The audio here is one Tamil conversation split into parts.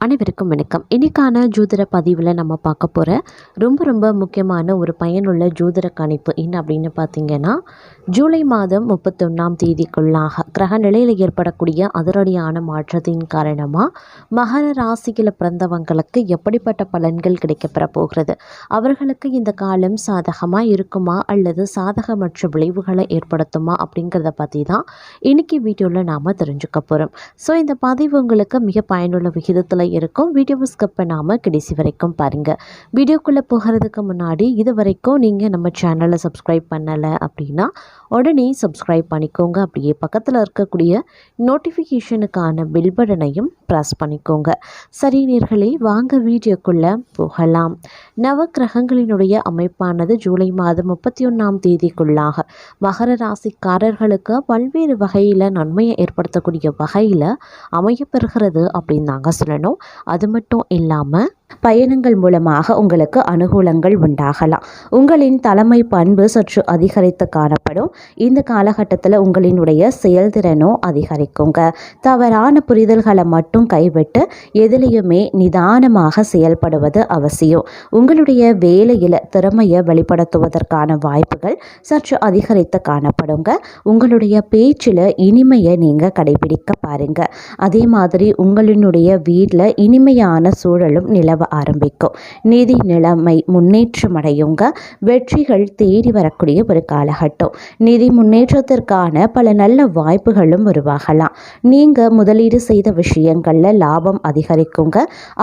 அனைவருக்கும் வணக்கம். இன்றைக்கான ஜோதிட பதிவில் நம்ம பார்க்க போகிற ரொம்ப முக்கியமான ஒரு பயனுள்ள ஜோதிட கணிப்பு என்ன அப்படின்னு பார்த்தீங்கன்னா, ஜூலை மாதம் 31ஆம் தேதிக்குள்ளாக கிரக நிலையில் ஏற்படக்கூடிய அதிரடியான மாற்றத்தின் காரணமாக மகர ராசியில் பிறந்தவங்களுக்கு எப்படிப்பட்ட பலன்கள் கிடைக்கப்பெற போகிறது, அவர்களுக்கு இந்த காலம் சாதகமாக இருக்குமா அல்லது சாதகமற்ற விளைவுகளை ஏற்படுத்துமா அப்படிங்கிறத பற்றி தான் இன்றைக்கி வீடியோவில் நாம் தெரிஞ்சுக்க போகிறோம். ஸோ இந்த பதிவு உங்களுக்கு மிக பயனுள்ள விகிதத்தில் இருக்கும். வீடியோவை ஸ்கிப் பண்ணாமல் கடைசி வரைக்கும் பாருங்கள். வீடியோக்குள்ளே போகிறதுக்கு முன்னாடி இது வரைக்கும் நீங்கள் நம்ம சேனலை சப்ஸ்கிரைப் பண்ணலை அப்படின்னா உடனே சப்ஸ்கிரைப் பண்ணிக்கோங்க. அப்படியே பக்கத்தில் இருக்கக்கூடிய நோட்டிஃபிகேஷனுக்கான பெல் பட்டனையும் ப்ரெஸ் பண்ணிக்கோங்க. சரி நேயர்களே, வாங்க வீடியோக்குள்ளே போகலாம். நவக்கிரகங்களினுடைய அமைப்பானது ஜூலை மாதம் 31ஆம் தேதிக்குள்ளாக மகர ராசிக்காரர்களுக்கு பல்வேறு வகையில் நன்மையை ஏற்படுத்தக்கூடிய வகையில் அமையப்பெறுகிறது அப்படின்னு நாங்கள் சொல்லணும். அது மட்டும் இல்லாமல் பயணங்கள் மூலமாக உங்களுக்கு அனுகூலங்கள் உண்டாகலாம். உங்களின் தலைமை பண்பு சற்று அதிகரித்து காணப்படும். இந்த காலகட்டத்தில் உங்களினுடைய செயல்திறனும் அதிகரிக்குங்க. தவறான புரிதல்களை மட்டும் கைவிட்டு எதிலையுமே நிதானமாக செயல்படுவது அவசியம். உங்களுடைய வேலையில் திறமையை வெளிப்படுத்துவதற்கான வாய்ப்புகள் சற்று அதிகரித்து காணப்படுங்க. உங்களுடைய பேச்சில் இனிமையை நீங்கள் கடைபிடிக்க பாருங்க. அதே மாதிரி உங்களினுடைய வீட்டில் இனிமையான சூழலும் நிலவ ஆரம்பிக்கும். நிதி நிலைமை முன்னேற்றம் அடையுங்க. வெற்றிகள் தேடி வரக்கூடிய ஒரு காலகட்டம். நிதி முன்னேற்றத்திற்கான பல நல்ல வாய்ப்புகளும் உருவாகலாம். நீங்கள் முதலீடு செய்த விஷயங்களில் லாபம் அதிகரிக்குங்க.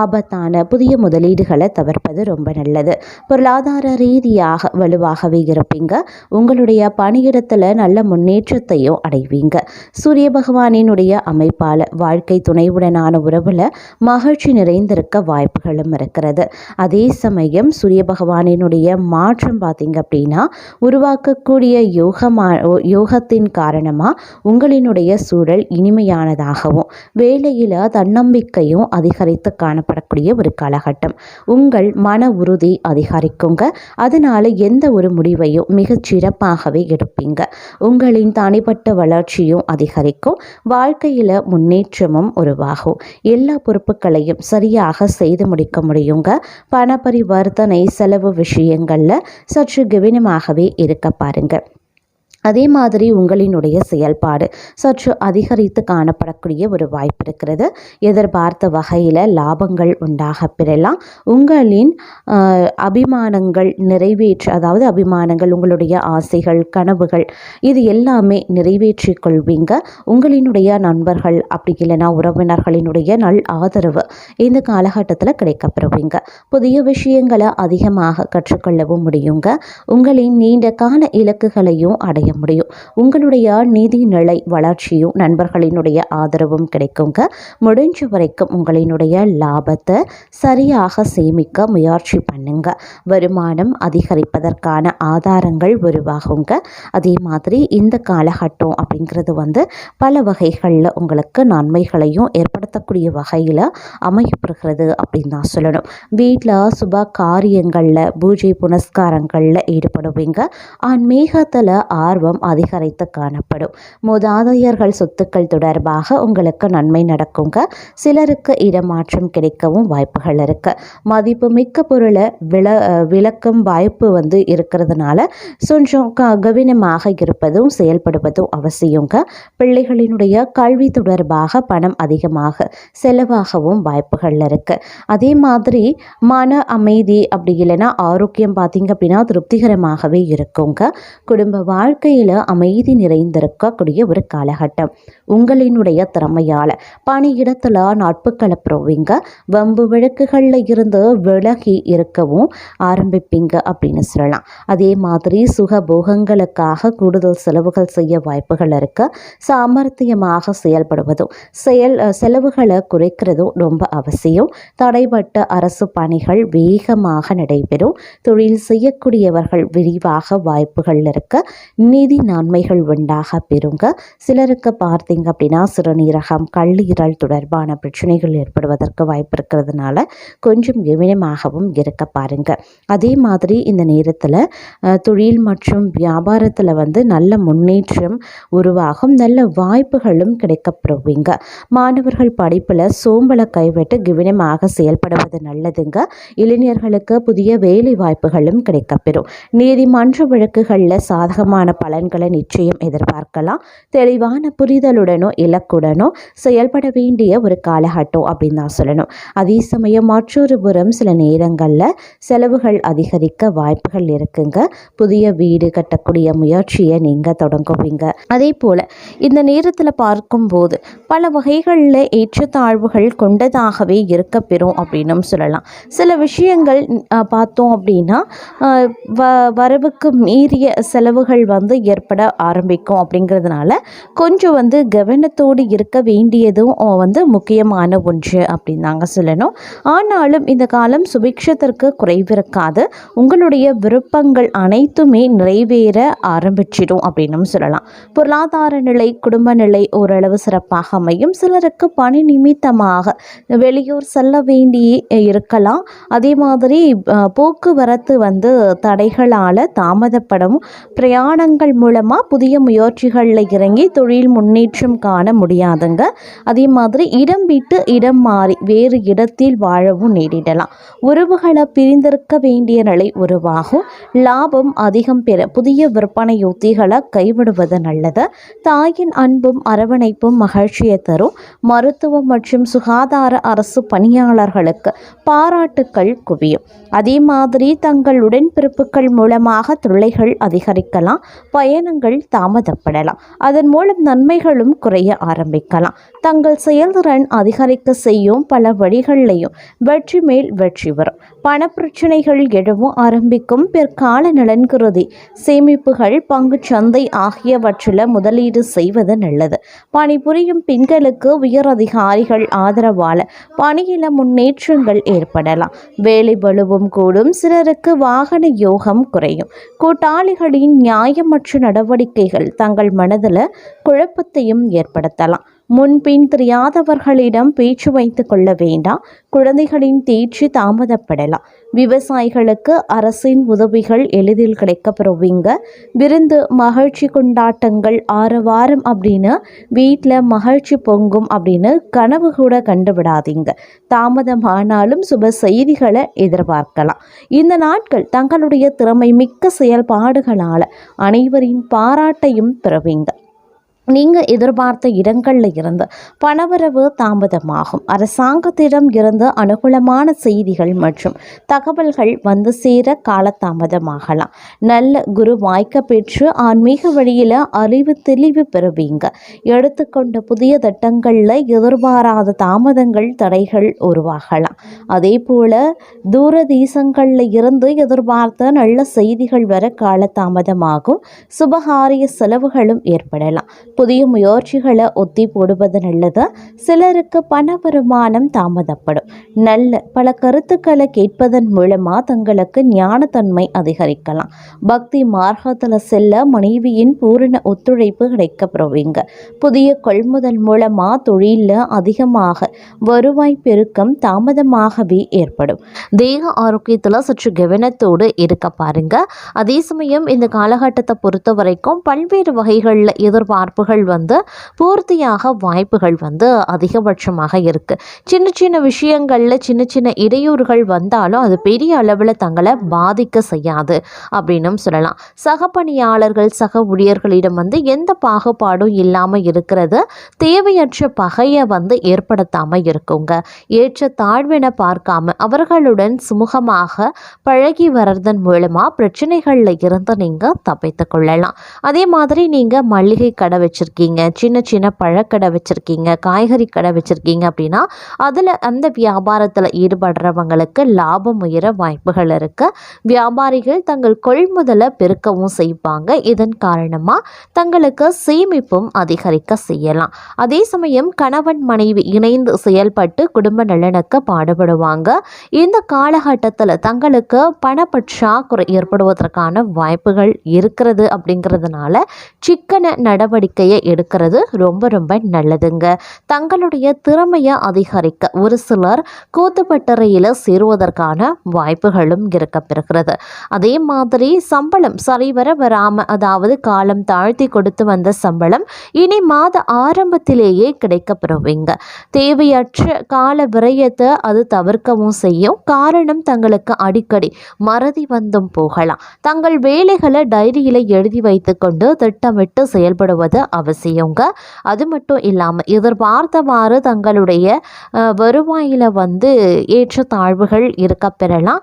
ஆபத்தான புதிய முதலீடுகளை தவிர்ப்பது ரொம்ப நல்லது. பொருளாதார ரீதியாக வலுவாகவே இருப்பீங்க. உங்களுடைய பணியிடத்தில் நல்ல முன்னேற்றத்தையும் அடைவீங்க. சூரிய பகவானினுடைய அமைப்பால் வாழ்க்கை துணைவுடனான உறவில் மகிழ்ச்சி நிறைந்திருக்க வாய்ப்புகளும் இருக்கிறது. அதே சமயம் சூரிய பகவானினுடைய மாற்றம் பார்த்தீங்க அப்படின்னா உருவாக்கக்கூடிய யோகத்தின் காரணமாக உங்களினுடைய சூழல் இனிமையானதாகவும் வேலையில் தன்னம்பிக்கையும் அதிகரித்து காணப்படக்கூடிய ஒரு காலகட்டம். உங்கள் மன உறுதி அதிகரிக்குங்க. அதனால் எந்த ஒரு முடிவையும் மிகச் சிறப்பாகவே எடுப்பீங்க. உங்களின் தனிப்பட்ட வளர்ச்சியும் அதிகரிக்கும். வாழ்க்கையில் முன்னேற்றமும் உருவாகும். எல்லா பொறுப்புகளையும் சரியாக செய்து முடிக்க முடியுங்க. பண பரிவர்த்தனை செலவு விஷயங்களில் சற்று கவனமாகவே இருக்க பாருங்க. அதே மாதிரி உங்களினுடைய செயல்பாடு சற்று அதிகரித்து காணப்படக்கூடிய ஒரு வாய்ப்பு இருக்கிறது. எதிர்பார்த்த வகையில் லாபங்கள் உண்டாக பெறலாம். உங்களின் அபிமானங்கள் அதாவது அபிமானங்கள், உங்களுடைய ஆசைகள், கனவுகள் இது எல்லாமே நிறைவேற்றி கொள்வீங்க. உங்களினுடைய நண்பர்கள் அப்படி இல்லைனா உறவினர்களினுடைய நல் ஆதரவு இந்த காலகட்டத்தில் கிடைக்கப்பெறுவீங்க. புதிய விஷயங்களை அதிகமாக கற்றுக்கொள்ளவும் முடியுங்க. உங்களின் நீண்ட கால இலக்குகளையும் அடைய முடியும். உங்களுடைய நிதி நிலை வளர்ச்சியும் நண்பர்களினுடைய ஆதரவும் கிடைக்குங்க. முடிஞ்ச வரைக்கும் உங்களினுடைய லாபத்தை சரியாக சேமிக்க முயற்சி பண்ணுங்க. வருமானம் அதிகரிப்பதற்கான ஆதாரங்கள் உருவாகுங்க. அதே மாதிரி இந்த காலகட்டம் அப்படிங்கிறது பல வகைகளில் உங்களுக்கு நன்மைகளையும் ஏற்படுத்தக்கூடிய வகையில் அமையப்படுகிறது அப்படின்னு தான் சொல்லணும். வீட்டில் சுப காரியங்களில் பூஜை புனஸ்காரங்களில் ஈடுபடுவீங்க. ஆன்மீகத்தில் ஆர்வம் அதிகரித்து காணப்படும். மூதாதையர்கள் சொத்துக்கள் தொடர்பாக உங்களுக்கு நன்மை நடக்குங்க. சிலருக்கு இடமாற்றம் கிடைக்கவும் வாய்ப்புகள் இருக்கு. மதிப்புமிக்க பொருளை விளக்கும் வாய்ப்பு இருக்கிறதுனால கொஞ்சம் கவனமாக இருப்பதும் செயல்படுவதும் அவசியங்க. பிள்ளைகளினுடைய கல்வி தொடர்பாக பணம் அதிகமாக செலவாகவும் வாய்ப்புகள் இருக்கு. அதே மாதிரி மன அமைதி அப்படி இல்லைன்னா ஆரோக்கியம் பார்த்தீங்க அப்படின்னா திருப்திகரமாகவே இருக்குங்க. குடும்ப வாழ்க்கையில் அமைதி நிறைந்திருக்கக்கூடிய ஒரு காலகட்டம். உங்களினுடைய திறமையால் பணியிடத்தில் நட்புகளை பெறுவீங்க. வம்பு வழக்குகளில் இருந்து விலகி இருக்கவும் ஆரம்பிப்பீங்க அப்படின்னு சொல்லலாம். அதே மாதிரி சுகபோகங்களுக்காக கூடுதல் செலவுகள் செய்ய வாய்ப்புகள் இருக்கு. சாமர்த்தியமாக செயல்படுவதும் செலவுகளை குறைக்கிறதும் ரொம்ப அவசியம். தடைப்பட்ட அரசு பணிகள் வேகமாக நடைபெறும். தொழில் செய்யக்கூடியவர்கள் விரிவாக வாய்ப்புகள் இருக்க நிதி நன்மைகள் உண்டாக பெறுங்க. சிலருக்கு பார்த்தீங்க அப்படின்னா சிறுநீரகம், கல்லீரல் தொடர்பான பிரச்சனைகள் ஏற்படுவதற்கு வாய்ப்பு இருக்கிறதுனால கொஞ்சம் கவனமாகவும் இருக்க பாருங்க. அதே மாதிரி இந்த நேரத்தில் தொழில் மற்றும் வியாபாரத்தில் நல்ல முன்னேற்றம் உருவாகும், நல்ல வாய்ப்புகளும் கிடைக்கப்பெறுவீங்க. மாணவர்கள் படிப்பில் சோம்பலை கைவிட்டு கவனமாக செயல்படுவது நல்லதுங்க. இளைஞர்களுக்கு புதிய வேலை வாய்ப்புகளும் கிடைக்கப்பெறும். நீதிமன்ற வழக்குகளில் சாதகமான பலன்களை நிச்சயம் எதிர்பார்க்கலாம். தெளிவான புரிதலுடனோ இலக்குடனோ செயல்பட வேண்டிய ஒரு காலகட்டம் அப்படின்னு தான் சொல்லணும். அதே சமயம் மற்றொரு புறம் சில நேரங்களில் செலவுகள் அதிகரிக்க வாய்ப்புகள் இருக்குங்க. புதிய வீடு கட்டக்கூடிய முயற்சியை நீங்கள் தொடங்குவீங்க. அதே போல் இந்த நேரத்தில் பார்க்கும்போது பல வகைகளில் ஏற்றத்தாழ்வுகள் கொண்டதாகவே இருக்க பெறும் அப்படின்னும் சொல்லலாம். சில விஷயங்கள் பார்த்தோம் அப்படின்னா வரவுக்கு மீறிய செலவுகள் ஏற்பட ஆரம்பிக்கும். அப்படிங்கிறதுனால கொஞ்சம் கவனத்தோடு இருக்க வேண்டியதும் முக்கியமான ஒன்று அப்படின்னு நாங்கள் சொல்லணும். ஆனாலும் இந்த காலம் சுபிக்ஷத்திற்கு குறைவிருக்காது. உங்களுடைய விருப்பங்கள் அனைத்துமே நிறைவேற ஆரம்பிச்சிடும் அப்படின்னும் சொல்லலாம். பொருளாதார நிலை, குடும்ப நிலை ஓரளவு சிறப்பாக அமையும். சிலருக்கு பணி நிமித்தமாக வெளியூர் செல்ல வேண்டி இருக்கலாம். அதே மாதிரி போக்குவரத்து தடைகளால் தாமதப்படும். பிரயாணங்கள் மூலமாக புதிய முயற்சிகளில் இறங்கி தொழில் முன்னேற்றம் காண முடியாதுங்க. அதே மாதிரி இடம் விட்டு இடம் மாறி வேறு இடத்தில் வாழவும் நேரிடலாம். உறவுகளை பிரிந்திருக்க வேண்டிய நிலை உருவாகும். லாபம் அதிகம் பெற புதிய விற்பனை யுத்திகளை கைவிடுவது நல்லது. தாயின் அன்பும் அரவணைப்பும் மகிழ்ச்சியை தரும். மருத்துவம் மற்றும் சுகாதார அரசு பணியாளர்களுக்கு பாராட்டுக்கள் குவியும். அதே மாதிரி தங்கள் உடன்பிறப்புகள் மூலமாக தொல்லைகள் அதிகரிக்கலாம். பயணங்கள் தாமதப்படலாம். அதன் மூலம் நன்மைகளும் குறைய ஆரம்பிக்கலாம். தங்கள் செயல்திறன் அதிகரிக்க செய்யும் பல வழிகளிலையும் வெற்றி மேல் வெற்றி வரும். பணப்பிரச்சனைகள் எழவும் ஆரம்பிக்கும். பிற்கால நலன் கருதி சேமிப்புகள், பங்கு சந்தை ஆகியவற்றில் முதலீடு செய்வது நல்லது. பணிபுரியும் பெண்களுக்கு உயர் அதிகாரிகள் ஆதரவால் பணியில முன்னேற்றங்கள் ஏற்படலாம். வேலை பளுவும் கூடும். சிலருக்கு வாகன யோகம் குறையும். கூட்டாளிகளின் நியாயமற்ற நடவடிக்கைகள் தங்கள் மனதில் குழப்பத்தையும் ஏற்படுத்தலாம். முன்பின் தெரியாதவர்களிடம் பேச்சு வைத்துக் கொள்ள வேண்டாம். குழந்தைகளின் தேர்ச்சி தாமதப்படலாம். விவசாயிகளுக்கு அரசின் உதவிகள் எளிதில் கிடைக்கப்பெறுவீங்க. விருந்து, மகிழ்ச்சி கொண்டாட்டங்கள், ஆரவாரம் அப்படின்னு வீட்டில் மகிழ்ச்சி பொங்கும் அப்படின்னு கனவு கூட கண்டுவிடாதீங்க. தாமதமானாலும் சுப செய்திகளை எதிர்பார்க்கலாம். இந்த நாட்கள் தங்களுடைய திறமை மிக்க செயல்பாடுகளால் அனைவரின் பாராட்டையும் பெறுவீங்க. நீங்கள் எதிர்பார்த்த இடங்களில் இருந்து பணவரவு தாமதமாகும். அரசாங்கத்திடம் இருந்து அனுகூலமான செய்திகள் மற்றும் தகவல்கள் சேர காலதாமதமாகலாம். நல்ல குரு வாய்க்க பெற்று ஆன்மீக வழியில் அறிவு தெளிவு பெறுவீங்க. எடுத்துக்கொண்ட புதிய திட்டங்களில் எதிர்பாராத தாமதங்கள், தடைகள் உருவாகலாம். அதே போல் தூரதேசங்களில் இருந்து எதிர்பார்த்த நல்ல செய்திகள் வர காலதாமதமாகும். சுபகாரிய செலவுகளும் ஏற்படலாம். புதிய முயற்சிகளை ஒத்தி போடுவது நல்லது. சிலருக்கு பண வருமானம் தாமதப்படும். நல்ல பல கருத்துக்களை கேட்பதன் மூலமாக தங்களுக்கு ஞானத்தன்மை அதிகரிக்கலாம். பக்தி மார்க்கத்தில் செல்ல மனைவியின் பூரண ஒத்துழைப்பு கிடைக்கப்பெறுவீங்க. புதிய கொள்முதல் மூலமாக தொழிலில் அதிகமாக வருவாய் பெருக்கம் தாமதமாகவே ஏற்படும். தேக ஆரோக்கியத்தில் சற்று கவனத்தோடு இருக்க பாருங்க. அதே சமயம் இந்த காலகட்டத்தை பொறுத்த வரைக்கும் பல்வேறு வகைகளில் எதிர்பார்ப்புகள் பூர்த்தியாக வாய்ப்புகள் அதிகபட்சமாக இருக்கு. சின்ன சின்ன விஷயங்கள்ல சின்ன சின்ன இடையூறுகள் வந்தாலும் அது பெரிய அளவில் தங்களை பாதிக்க செய்யாது அப்படின்னும் சொல்லலாம். சக பணியாளர்கள், சக ஊழியர்களிடம் எந்த பாகுபாடும் இல்லாமல் இருக்கிறது தேவையற்ற பகையை ஏற்படுத்தாம இருக்குங்க. ஏற்ற தாழ்வினை பார்க்காம அவர்களுடன் சுமூகமாக பழகி வர்றதன் மூலமா பிரச்சனைகள்ல இருந்து நீங்க தப்பித்துக் கொள்ளலாம். அதே மாதிரி நீங்க மளிகை கடை வச்சுருக்கீங்க, சின்ன சின்ன பழக்கடை வச்சுருக்கீங்க, காய்கறி கடை வச்சுருக்கீங்க அப்படின்னா அதில் அந்த வியாபாரத்தில் ஈடுபடுறவங்களுக்கு லாபம் உயர வாய்ப்புகள் இருக்குது. வியாபாரிகள் தங்கள் கொள்முதலை பெருக்கவும் செய்வாங்க. இதன் காரணமாக தங்களுக்கு சேமிப்பும் அதிகரிக்க செய்யலாம். அதே சமயம் கணவன் மனைவி இணைந்து செயல்பட்டு குடும்ப நலனுக்கு பாடுபடுவாங்க. இந்த காலகட்டத்தில் தங்களுக்கு பணப்பற்றாக்குறை ஏற்படுவதற்கான வாய்ப்புகள் இருக்கிறது. அப்படிங்கிறதுனால சிக்கன நடவடிக்கையை எடுக்கிறது ரொம்ப ரொம்ப நல்லதுங்க. தங்களுடைய திறமையை அதிகரிக்க ஒரு சிலர் கூத்துப்பட்டறையில் சேருவதற்கான வாய்ப்புகளும் இருக்கப்பெறுகிறது. அதே மாதிரி சம்பளம் சரிவர வராமல், அதாவது காலம் தாழ்த்தி கொடுத்து வந்த சம்பளம் இனி மாத ஆரம்பத்திலேயே கிடைக்கப்பெறுவீங்க. தேவையற்ற கால விரயத்தை அது தவிர்க்கவும் செய்யும். காரணம் தங்களுக்கு அடிக்கடி மறதி வந்தும் போகலாம். தங்கள் வேலைகளை டைரியில் எழுதி வைத்துக்கொண்டு திட்டமிட்டு செயல்படுவது அவசியங்க. அது மட்டும் இல்லாமல் எதிர்பார்த்தவாறு தங்களுடைய வருவாயில் ஏற்றத்தாழ்வுகள் இருக்க பெறலாம்.